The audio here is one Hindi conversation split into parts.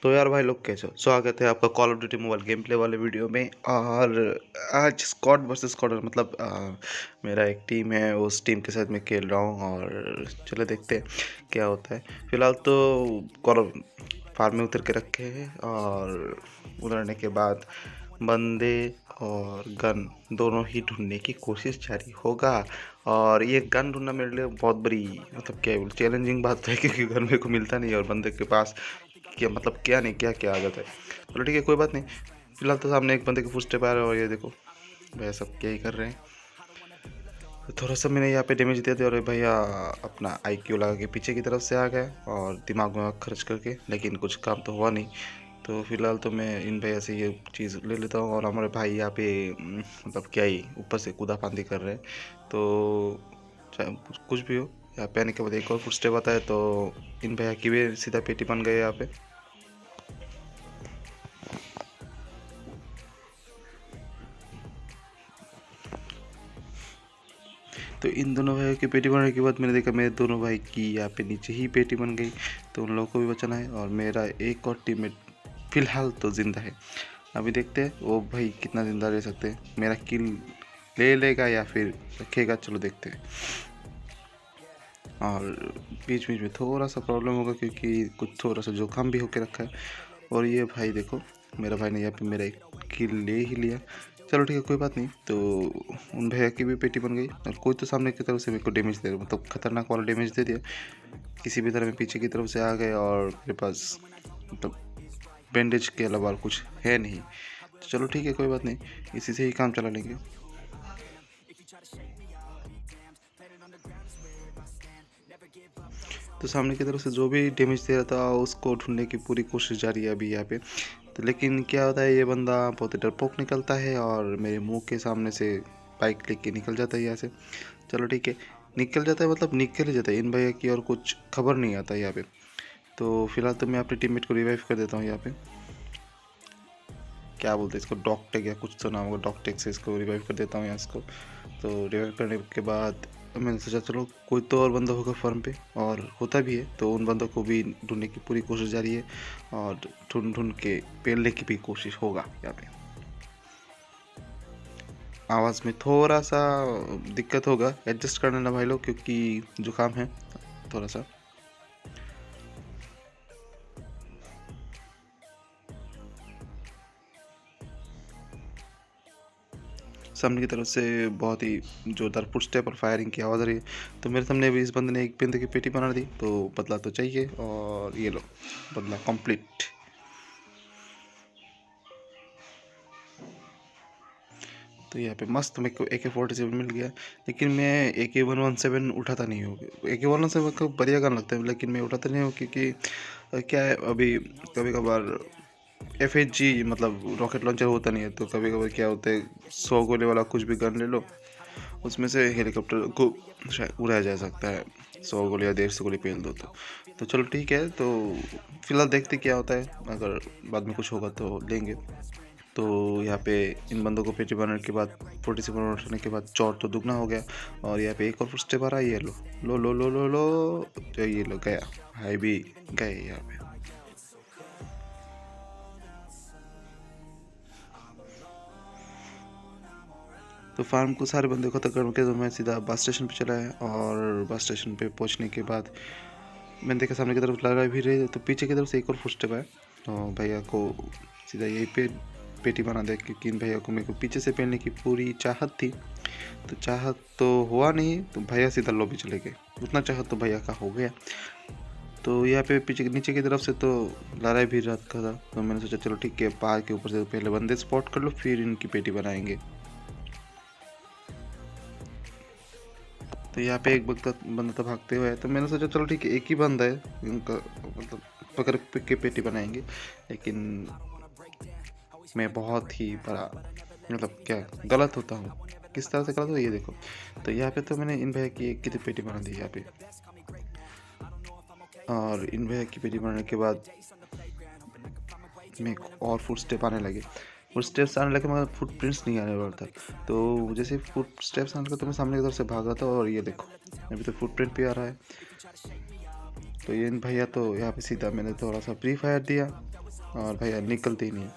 तो यार भाई लोग कैसे हो? स्वागत है आपका call of duty mobile game play वाले वीडियो में। और आज स्क्वाड वर्सेस स्क्वाड मतलब मेरा एक टीम है, उस टीम के साथ मैं खेल रहा हूँ और चलो देखते हैं क्या होता है। फिलहाल तो कॉल फार्म में उतर के रखे हैं और उतरने के बाद बंदे और गन दोनों ही ढूंढने की कोशिश जारी होगा। और ये गन ढूंढना मेरे लिए बहुत बड़ी मतलब क्या चैलेंजिंग बात है, क्योंकि गन मेरे को मिलता नहीं है और बंदे के पास क्या मतलब क्या नहीं क्या क्या आ जाता है। चलो ठीक है, कोई बात नहीं। फिलहाल तो सामने एक बंदे के फुटस्टेप आ रहे हैं और ये देखो भैया सब क्या ही कर रहे हैं। तो थोड़ा सा मैंने यहाँ पे डैमेज दिया था और भैया अपना IQ लगा के पीछे की तरफ से आ गए और दिमाग में खर्च करके, लेकिन कुछ काम तो हुआ नहीं। तो फिलहाल तो मैं इन भैया से ये चीज़ ले लेता हूँ और हमारे भाई यहाँ पे मतलब क्या ही ऊपर से कूदा फांदी कर रहे हैं। तो चाहे कुछ भी हो, यहाँ पे आने के बाद एक और फुटस्टेप आता है तो इन भैया की भी सीधा पेटी बन गए यहाँ पे। तो इन दोनों भाइयों की पेटी बनने के बाद मैंने देखा मेरे दोनों भाई की यहाँ पे नीचे ही पेटी बन गई। तो उन लोगों को भी बचाना है और मेरा एक और टीममेट फिलहाल तो ज़िंदा है। अभी देखते हैं वो भाई कितना ज़िंदा रह सकते हैं, मेरा किल ले लेगा या फिर रखेगा, चलो देखते हैं। और बीच बीच में थोड़ा सा प्रॉब्लम होगा क्योंकि कुछ थोड़ा सा जोखिम भी होके रखा है। और ये भाई देखो, मेरा भाई ने यहाँ पे मेरा एक किल ले ही लिया। चलो ठीक है, कोई बात नहीं। तो उन भैया की भी पेटी बन गई और कोई तो सामने की तरफ से मेरे को डैमेज दे, मतलब खतरनाक वाला डैमेज दे दिया। किसी भी तरह मैं पीछे की तरफ से आ गए और मेरे पास मतलब बैंडेज के अलावा और कुछ है नहीं। तो चलो ठीक है, कोई बात नहीं, इसी से ही काम चला लेंगे। तो सामने की तरफ से जो भी डैमेज दे रहा था उसको ढूंढने की पूरी कोशिश जारी है अभी यहाँ पे। तो लेकिन क्या होता है, ये बंदा बहुत ही डरपोक निकलता है और मेरे मुंह के सामने से बाइक लेके निकल जाता है यहाँ से। चलो ठीक है, निकल जाता है मतलब निकल ही जाता है, इन भैया की और कुछ खबर नहीं आता यहाँ पे। तो फिलहाल तो मैं अपने टीममेट को रिवाइव कर देता हूँ यहाँ पे। क्या बोलते हैं इसको, डॉकटेक या कुछ तो नाम होगा, डॉकटेक से इसको रिवाइव कर देता हूँ यहाँ इसको। तो रिवाइव करने के बाद मैंने सोचा चलो कोई तो और बंदा होगा फर्म पे, और होता भी है। तो उन बंदों को भी ढूंढने की पूरी कोशिश जारी है और ढूंढ ढूंढ के पेलने की भी कोशिश होगा यहाँ पे। आवाज़ में थोड़ा सा दिक्कत होगा, एडजस्ट कर लेना भाई लोग, क्योंकि जुकाम है थोड़ा सा। सामने की तरफ से बहुत ही जोरदार फुटस्टेप और फायरिंग की आवाज़ आ रही है। तो मेरे सामने अभी इस बंदे ने एक बंदे की पेटी बना दी, तो बदला तो चाहिए और ये लो बदला कंप्लीट। तो यहाँ पे मस्त मेरे को AK-47 मिल गया, लेकिन मैं AK-117 उठाता नहीं हूँ। AK-117 को बढ़िया गन लगता है, लेकिन मैं उठाता नहीं हूँ क्योंकि क्या है, अभी कभी कभार FHG मतलब रॉकेट लॉन्चर होता नहीं है। तो कभी कभार क्या होता है, 100 गोले वाला कुछ भी गन ले लो, उसमें से हेलीकॉप्टर को शायद उड़ाया जा सकता है। 100 गोली या 150 गोली पेल दो तो चलो ठीक है। तो फिलहाल देखते क्या होता है, अगर बाद में कुछ होगा तो लेंगे। तो यहाँ पे इन बंदों को पेटी बनाने के बाद 47 उठाने के बाद चौर तो दुगना हो गया। और यहाँ पे एक और फुटस्टेप आ रहा है, ये लो लो लो लो लो लो, तो ये लो गया, भाई भी गए यहाँ पे। तो फार्म को सारे बंदे खत्म करके तो मैं सीधा बस स्टेशन पे चला है और बस स्टेशन पे पहुंचने के बाद मैंने देखा सामने की तरफ लगा भी रही, तो पीछे की तरफ से एक और फुटस्टेप आया। तो भैया को सीधा यही पे पेटी बना दे, क्योंकि इन भैया को मेरे को पीछे से पहनने की पूरी चाहत थी। तो चाहत तो हुआ नहीं, तो भैया सीधा लॉबी चले गए, उतना चाहत तो भैया का हो गया। तो यहाँ पे पीछे नीचे की तरफ से तो लड़ाई भी रात का था। तो मैंने सोचा चलो ठीक है, पहाड़ के ऊपर से पहले बंदे स्पॉट कर लो फिर इनकी पेटी बनाएंगे। तो यहाँ पे एक बंदा तो भागते हुए है, तो मैंने सोचा चलो ठीक है, एक ही बंदा है, इनका मतलब पकड़ के पेटी बनाएंगे। लेकिन मैं बहुत ही बड़ा मतलब क्या गलत होता हूँ, किस तरह से गलत हो ये देखो। तो यहाँ पे तो मैंने इन भैया की एक की पेटी बना दी यहाँ पे। और इन भैया की पेटी बनाने के बाद में और फुट स्टेप आने लगे, फुट स्टेप्स आने लगे मगर फुट प्रिंट्स नहीं आने वाला था। तो जैसे फुट स्टेप्स आने लगे तो मैं सामने की तरफ से भाग रहा था और ये देखो अभी तो फुट प्रिंट भी आ रहा है। तो ये भैया तो यहाँ पे सीधा मैंने थोड़ा सा फ्री फायर दिया और भैया निकलते ही नहीं।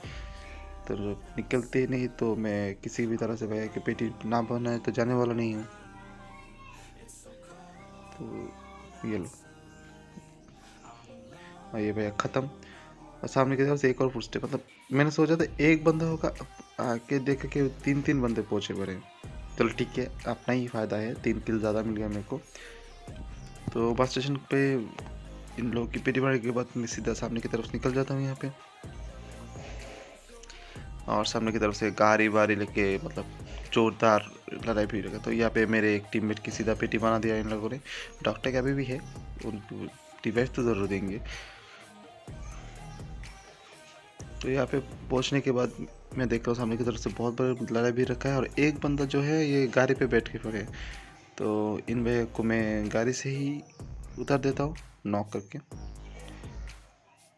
तो जब निकलते ही नहीं तो मैं किसी भी तरह से भैया की पेटी ना बनाए तो जाने वाला नहीं हूँ। तो ये लो, और ये भैया ख़त्म। और सामने की तरफ से एक और पूछते, मतलब मैंने सोचा था एक बंदा होगा, आके देखा कि 3-3 बंदे पहुँचे पड़े। चलो ठीक है, अपना ही फ़ायदा है, 3 किल ज़्यादा मिल गया मेरे को। तो बस स्टेशन पे इन लोगों की पेटी मारने के बाद मैं सीधा सामने की तरफ निकल जाता हूँ यहाँ पे। और सामने की तरफ से गाड़ी वाड़ी लेके, मतलब जोरदार लड़ाई भी लगा। तो यहाँ पे मेरे एक टीममेट की सीधा पेटी बना दिया इन लोगों ने। डॉक्टर का अभी भी है, उनको डिवाइस तो ज़रूर देंगे। तो यहाँ पे पहुँचने के बाद मैं देख रहा हूँ सामने की तरफ से बहुत बड़ा लड़ाई भी रखा है, और एक बंदा जो है ये गाड़ी पे बैठ के पड़े। तो इन भैया को मैं गाड़ी से ही उतार देता हूँ नॉक करके।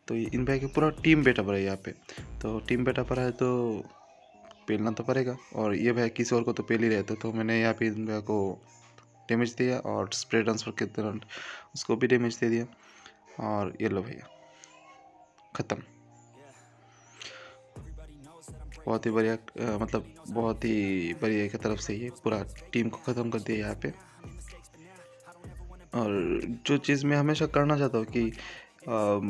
तो इन भैया की पूरा टीम बैठा पड़ा है यहाँ पे। तो टीम बैठा पड़ा है तो पेलना तो पड़ेगा, और ये भैया किसी और को तो पेल ही रहता। तो मैंने यहाँ पे इन भैया को डैमेज दिया, और स्प्रे ट्रांसफर के दौरान उसको भी डैमेज दे दिया। और ये लो भैया, ख़त्म। बहुत ही बढ़िया, मतलब बहुत ही बढ़िया की तरफ से ये पूरा टीम को ख़त्म कर दिया यहाँ पे। और जो चीज़ मैं हमेशा करना चाहता हूँ कि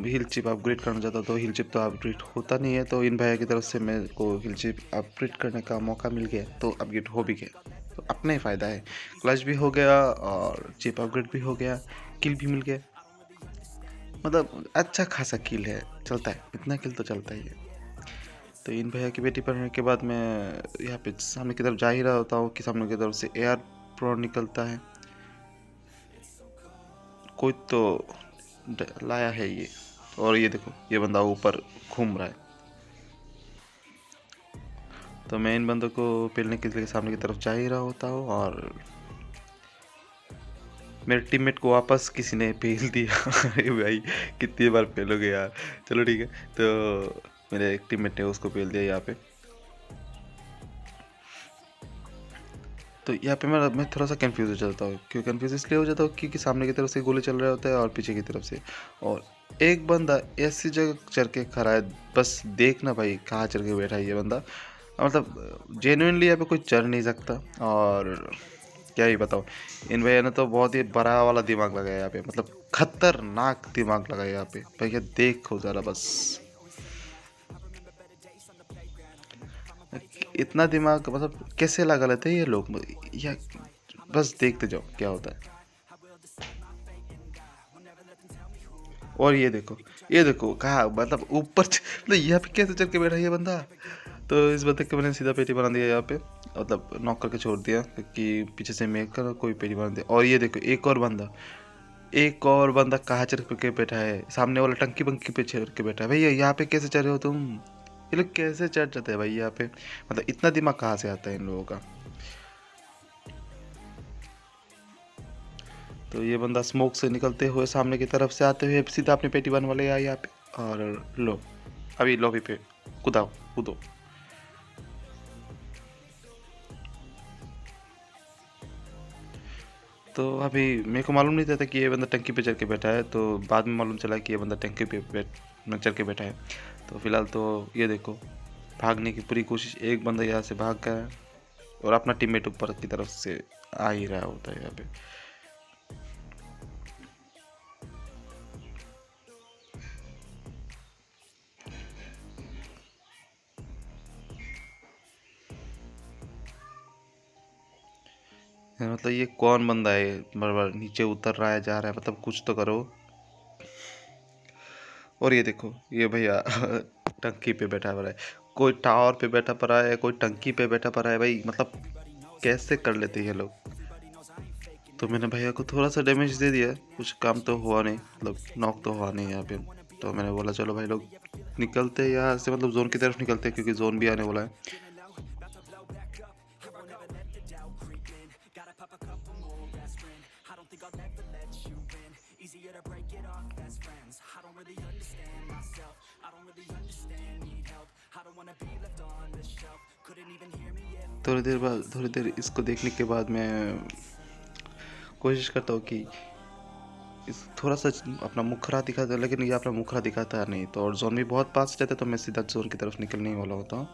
हिल चिप अपग्रेड करना चाहता हूँ, तो हिल चिप तो अपग्रेड होता नहीं है। तो इन भैया की तरफ से मेरे को हिल चिप अपग्रेड करने का मौका मिल गया, तो अपग्रेड हो भी गया। तो अपना ही फ़ायदा है, क्लच भी हो गया और चिप अपग्रेड भी हो गया, किल भी मिल गया। मतलब अच्छा खासा किल है, चलता है, इतना किल तो चलता ही है। तो इन भैया की बेटी पढ़ने के बाद मैं यहाँ पे सामने की तरफ जा ही रहा होता हूँ कि सामने की तरफ से एयर प्रो निकलता है। कोई तो लाया है ये, और ये देखो ये बंदा ऊपर घूम रहा है। तो मैं इन बंदों को पेलने के लिए सामने की तरफ जा ही रहा होता हूँ, और मेरे टीममेट को वापस किसी ने पेल दिया। अरे भाई कितनी बार पेलोगे यार। चलो ठीक है, तो मेरे एक टीममेट ने उसको पेल दिया यहाँ पे। तो यहाँ पे मैं थोड़ा सा कंफ्यूज हो जाता हूँ। क्यों कंफ्यूज इसलिए हो जाता हूँ क्योंकि सामने की तरफ से गोली चल रहा होता है और पीछे की तरफ से, और एक बंदा ऐसी जगह चढ़ के खड़ा है, बस देखना भाई कहाँ चढ़ के बैठा है ये बंदा। मतलब जेन्युइनली यहाँ पे कोई चढ़ नहीं सकता। और क्या ही बताओ, इन भैया ने तो बहुत ही बड़ा वाला दिमाग लगाया यहाँ पे, मतलब खतरनाक दिमाग लगाया यहाँ पे। भैया देखो ज़रा बस, इतना दिमाग मतलब कैसे लगा लेते हैं ये लोग, या बस देखते जाओ क्या होता है। और ये देखो कहा, मतलब ऊपर मतलब यहाँ पे कैसे चल के बैठा है ये बंदा। तो इस बंदे को मैंने सीधा पेटी बना दिया यहाँ पे, मतलब नॉक करके छोड़ दिया कि पीछे से मेक कर कोई पेटी बना दिया। और ये देखो एक और बंदा कहाँ चढ़ के बैठा है, सामने वाला टंकी बंकी पे चढ़ के बैठा है। भैया यहाँ पे कैसे चढ़ रहे हो तुम, ये लोग कैसे चढ़ जाते हैं भाई यहाँ पे, मतलब इतना दिमाग कहाँ से आता है इन लोगों का। तो ये बंदा स्मोक से निकलते हुए सामने की तरफ से आते हुए सीधा अपनी पेटी बन वाले आया यहाँ पे, और लो अभी लॉबी पे कूदाओ कूदो। तो अभी मेरे को मालूम नहीं था कि ये बंदा टंकी पे चढ़ के बैठा है, तो बाद में मालूम चला कि ये बंदा टंकी पे चढ़ के बैठा है। तो फिलहाल तो ये देखो, भागने की पूरी कोशिश, एक बंदा यहाँ से भाग गया और अपना टीममेट ऊपर की तरफ से आ ही रहा होता है यहाँ पे। मतलब ये कौन बंदा है, बार बार नीचे उतर रहा है जा रहा है, मतलब कुछ तो करो। और ये देखो ये भैया टंकी पे बैठा पड़ा है, कोई टावर पे बैठा पड़ा है, कोई टंकी पे बैठा पड़ा है भाई, मतलब कैसे कर लेते हैं ये लोग। तो मैंने भैया को थोड़ा सा डैमेज दे दिया, कुछ काम तो हुआ नहीं, मतलब नॉक तो हुआ नहीं यहाँ पे। तो मैंने बोला चलो भाई लोग निकलते हैं यहाँ से, मतलब जोन की तरफ निकलते हैं क्योंकि जोन भी आने वाला है। थोड़ी देर इसको देखने के बाद मैं कोशिश करता हूँ कि इस थोड़ा-सा अपना मुखरा दिखाता है, लेकिन ये अपना मुखरा दिखाता है नहीं। तो और ज़ोन भी बहुत पास रहता है, तो मैं सीधा ज़ोन की तरफ निकलने ही वाला होता हूँ।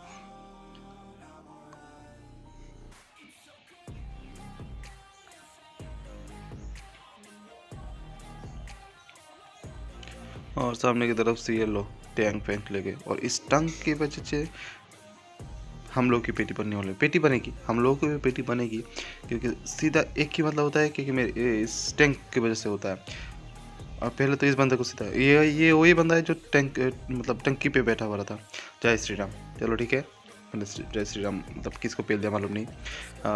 और सामने की तरफ से ये लो टैंक फेंक लेके, और इस टंक की वजह से हम लोग की पेटी बनने वाली है। पेटी बनेगी, हम लोगों की भी पेटी बनेगी, क्योंकि सीधा एक ही मतलब होता है कि मेरे इस टैंक की वजह से होता है। और पहले तो इस बंदे को सीधा ये वही बंदा है जो टैंक मतलब टंकी पे बैठा हुआ था। जय श्री राम। चलो ठीक है, जय श्री राम मतलब किसको पेल दिया मालूम नहीं।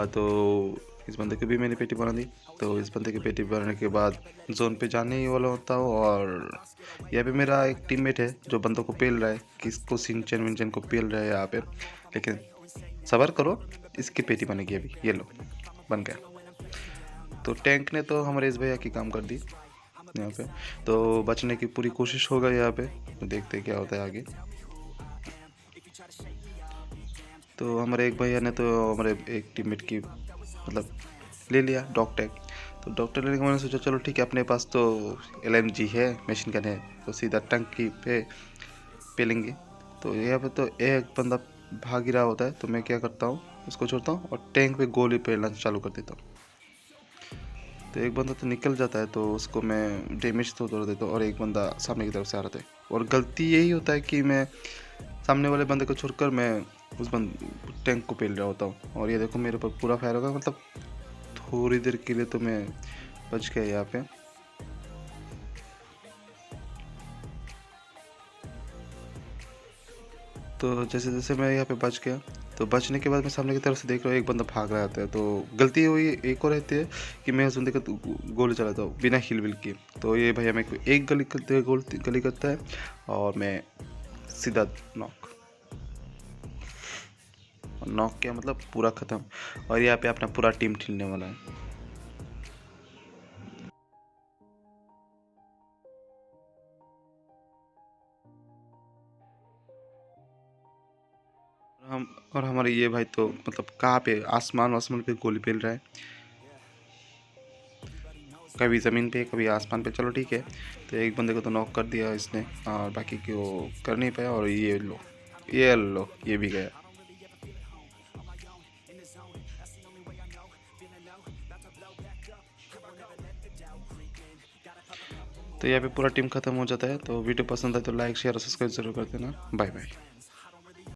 तो इस बंदे की भी मैंने पेटी बना दी। तो इस बंदे की पेटी बनाने के बाद जोन पे जाने ही वाला होता हूँ। और यहाँ पे मेरा एक टीममेट है जो बंदों को पेल रहा है, किसको सिंचन विंचन को पेल रहा है यहाँ पे। लेकिन सबर करो, इसकी पेटी बनेगी अभी। ये लो, बन गया। तो टैंक ने तो हमारे इस भैया की काम कर दी यहाँ पे। तो बचने की पूरी कोशिश होगा यहाँ पे, तो देखते हैं क्या होता है आगे। तो हमारे एक भैया ने तो हमारे एक टीममेट की मतलब ले लिया डॉग टैग। तो डॉक्टर लेने के मैंने सोचा चलो ठीक है, अपने पास तो LMG है, मशीन गन है, तो सीधा टंकी पे लेंगे। तो यहाँ पे तो एक बंदा भाग ही रहा होता है, तो मैं क्या करता हूँ, उसको छोड़ता हूँ और टैंक पे गोली पेलना चालू कर देता हूँ। तो एक बंदा तो निकल जाता है, तो उसको मैं डैमेज तो तोड़ देता हूँ, और एक बंदा सामने की तरफ से आ रहा था। और गलती यही होता है कि मैं सामने वाले बंदे को छोड़कर मैं उस टैंक को पेल रहा होता हूँ। और ये देखो मेरे ऊपर पूरा फायर होगा, मतलब थोड़ी देर के लिए तो मैं बच गया यहाँ पे। तो जैसे जैसे मैं यहाँ पे बच गया, तो बचने के बाद मैं सामने की तरफ से देख रहा हूँ एक बंदा भाग रहा था। तो गलती हुई एक और रहती है कि मैं उस बंदे को गोली चलाता हूँ बिना हिल विल के। तो ये भैया मेरे को एक गली करता है, और मैं सीधा नॉक। नॉक किया मतलब पूरा ख़त्म। और यहाँ पे अपना पूरा टीम ठिलने वाला है। हम और हमारे ये भाई तो मतलब कहाँ पे आसमान वासमान पे गोली पेल रहा है, कभी ज़मीन पे कभी आसमान पे। चलो ठीक है, तो एक बंदे को तो नॉक कर दिया इसने, और बाकी को कर नहीं पाया। और ये लो ये भी गया। तो यहाँ पे पूरा टीम खत्म हो जाता है। तो वीडियो पसंद है तो लाइक शेयर और सब्सक्राइब जरूर कर देना। Bye bye.